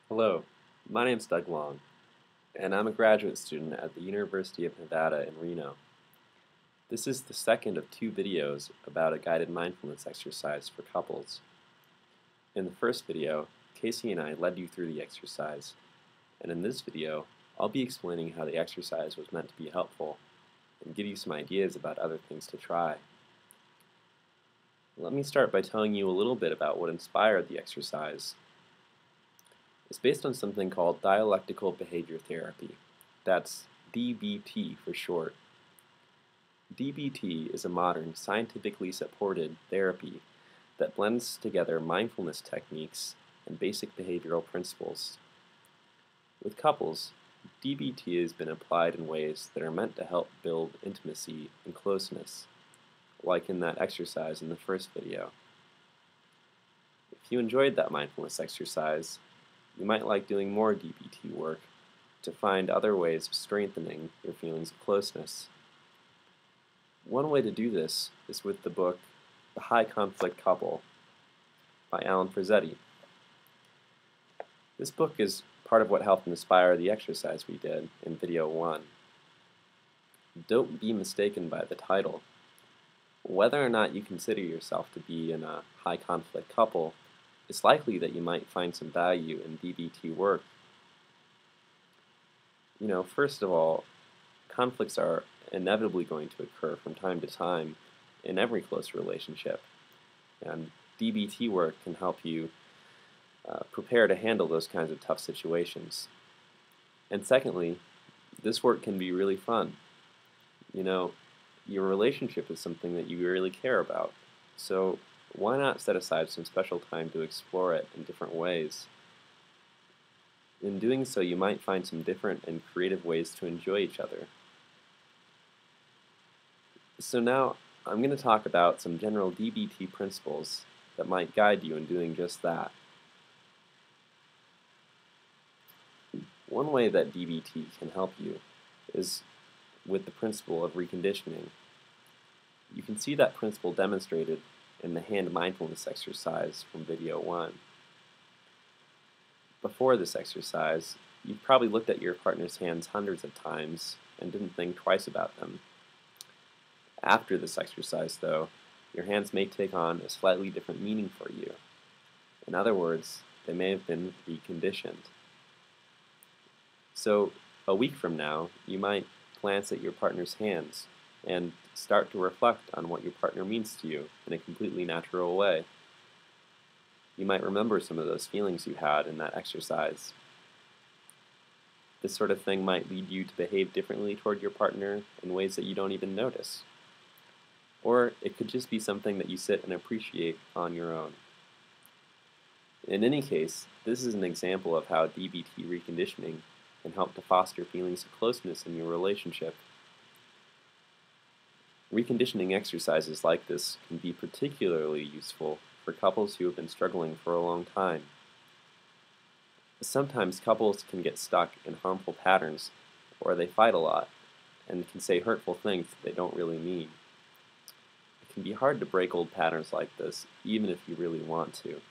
Hello, my name's Doug Long, and I'm a graduate student at the University of Nevada in Reno. This is the second of two videos about a guided mindfulness exercise for couples. In the first video, Casey and I led you through the exercise, and in this video, I'll be explaining how the exercise was meant to be helpful and give you some ideas about other things to try. Let me start by telling you a little bit about what inspired the exercise. It's based on something called Dialectical Behavior Therapy. That's DBT for short. DBT is a modern, scientifically supported therapy that blends together mindfulness techniques and basic behavioral principles. With couples, DBT has been applied in ways that are meant to help build intimacy and closeness, like in that exercise in the first video. If you enjoyed that mindfulness exercise, you might like doing more DBT work to find other ways of strengthening your feelings of closeness. One way to do this is with the book The High Conflict Couple by Alan Frazzetti. This book is part of what helped inspire the exercise we did in video 1. Don't be mistaken by the title. Whether or not you consider yourself to be in a high conflict couple, it's likely that you might find some value in DBT work. First of all, conflicts are inevitably going to occur from time to time in every close relationship, and DBT work can help you prepare to handle those kinds of tough situations. And secondly, this work can be really fun. Your relationship is something that you really care about, so why not set aside some special time to explore it in different ways? In doing so, you might find some different and creative ways to enjoy each other. So now, I'm going to talk about some general DBT principles that might guide you in doing just that. One way that DBT can help you is with the principle of reconditioning. You can see that principle demonstrated in the hand mindfulness exercise from video 1. Before this exercise, you've probably looked at your partner's hands hundreds of times and didn't think twice about them. After this exercise, though, your hands may take on a slightly different meaning for you. In other words, they may have been reconditioned. So, a week from now, you might glance at your partner's hands and start to reflect on what your partner means to you in a completely natural way. You might remember some of those feelings you had in that exercise. This sort of thing might lead you to behave differently toward your partner in ways that you don't even notice. Or it could just be something that you sit and appreciate on your own. In any case, this is an example of how DBT reconditioning can help to foster feelings of closeness in your relationship. Reconditioning exercises like this can be particularly useful for couples who have been struggling for a long time. Sometimes couples can get stuck in harmful patterns, or they fight a lot, and can say hurtful things that they don't really mean. It can be hard to break old patterns like this, even if you really want to.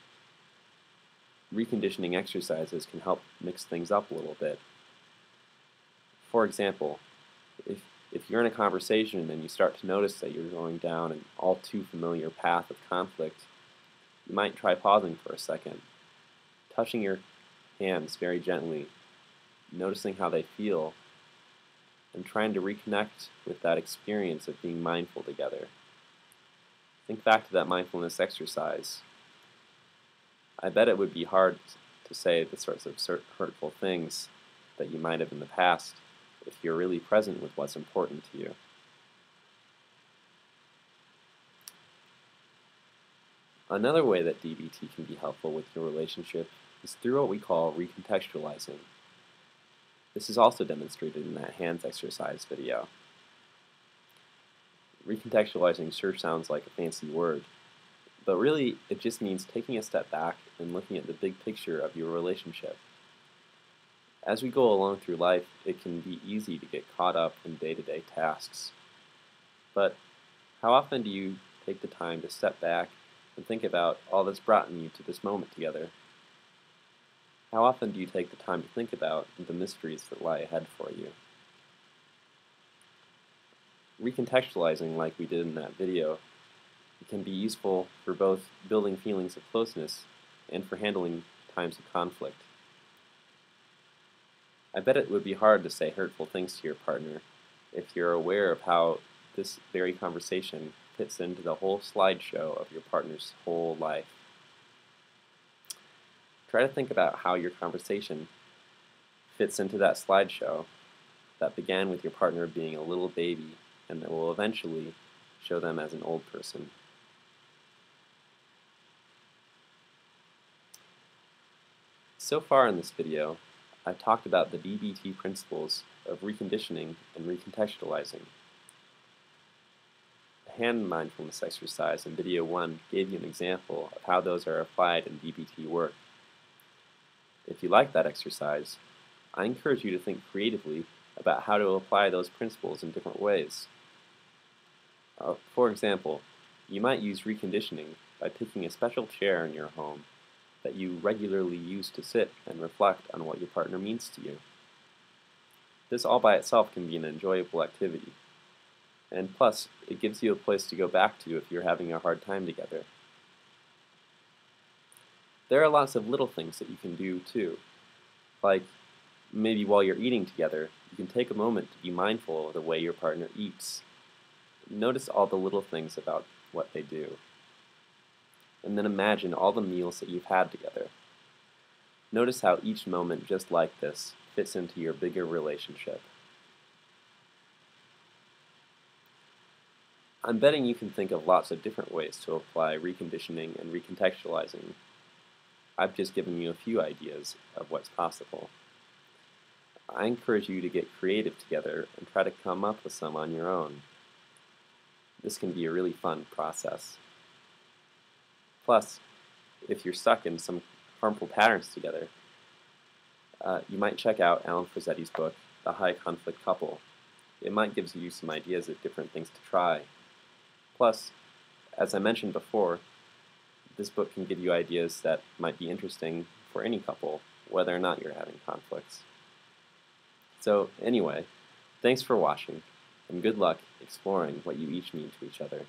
Reconditioning exercises can help mix things up a little bit. For example, if you're in a conversation and you start to notice that you're going down an all too familiar path of conflict, you might try pausing for a second, touching your hands very gently, noticing how they feel, and trying to reconnect with that experience of being mindful together. Think back to that mindfulness exercise. I bet it would be hard to say the sorts of hurtful things that you might have in the past if you're really present with what's important to you. Another way that DBT can be helpful with your relationship is through what we call recontextualizing. This is also demonstrated in that hands exercise video. Recontextualizing sure sounds like a fancy word, but really it just means taking a step back and looking at the big picture of your relationship. As we go along through life, it can be easy to get caught up in day-to-day tasks. But how often do you take the time to step back and think about all that's brought you to this moment together? How often do you take the time to think about the mysteries that lie ahead for you? Recontextualizing, like we did in that video, can be useful for both building feelings of closeness and for handling times of conflict. I bet it would be hard to say hurtful things to your partner if you're aware of how this very conversation fits into the whole slideshow of your partner's whole life. Try to think about how your conversation fits into that slideshow that began with your partner being a little baby and that will eventually show them as an old person. So far in this video, I've talked about the DBT principles of reconditioning and recontextualizing. The hand mindfulness exercise in video 1 gave you an example of how those are applied in DBT work. If you like that exercise, I encourage you to think creatively about how to apply those principles in different ways. For example, you might use reconditioning by picking a special chair in your home that you regularly use to sit and reflect on what your partner means to you. This all by itself can be an enjoyable activity, and plus, it gives you a place to go back to if you're having a hard time together. There are lots of little things that you can do too, like maybe while you're eating together, you can take a moment to be mindful of the way your partner eats. Notice all the little things about what they do. And then imagine all the meals that you've had together. Notice how each moment just like this fits into your bigger relationship. I'm betting you can think of lots of different ways to apply reconditioning and recontextualizing. I've just given you a few ideas of what's possible. I encourage you to get creative together and try to come up with some on your own. This can be a really fun process. Plus, if you're stuck in some harmful patterns together, you might check out Alan Frazzetti's book, The High Conflict Couple. It might give you some ideas of different things to try. Plus, as I mentioned before, this book can give you ideas that might be interesting for any couple, whether or not you're having conflicts. So anyway, thanks for watching, and good luck exploring what you each mean to each other.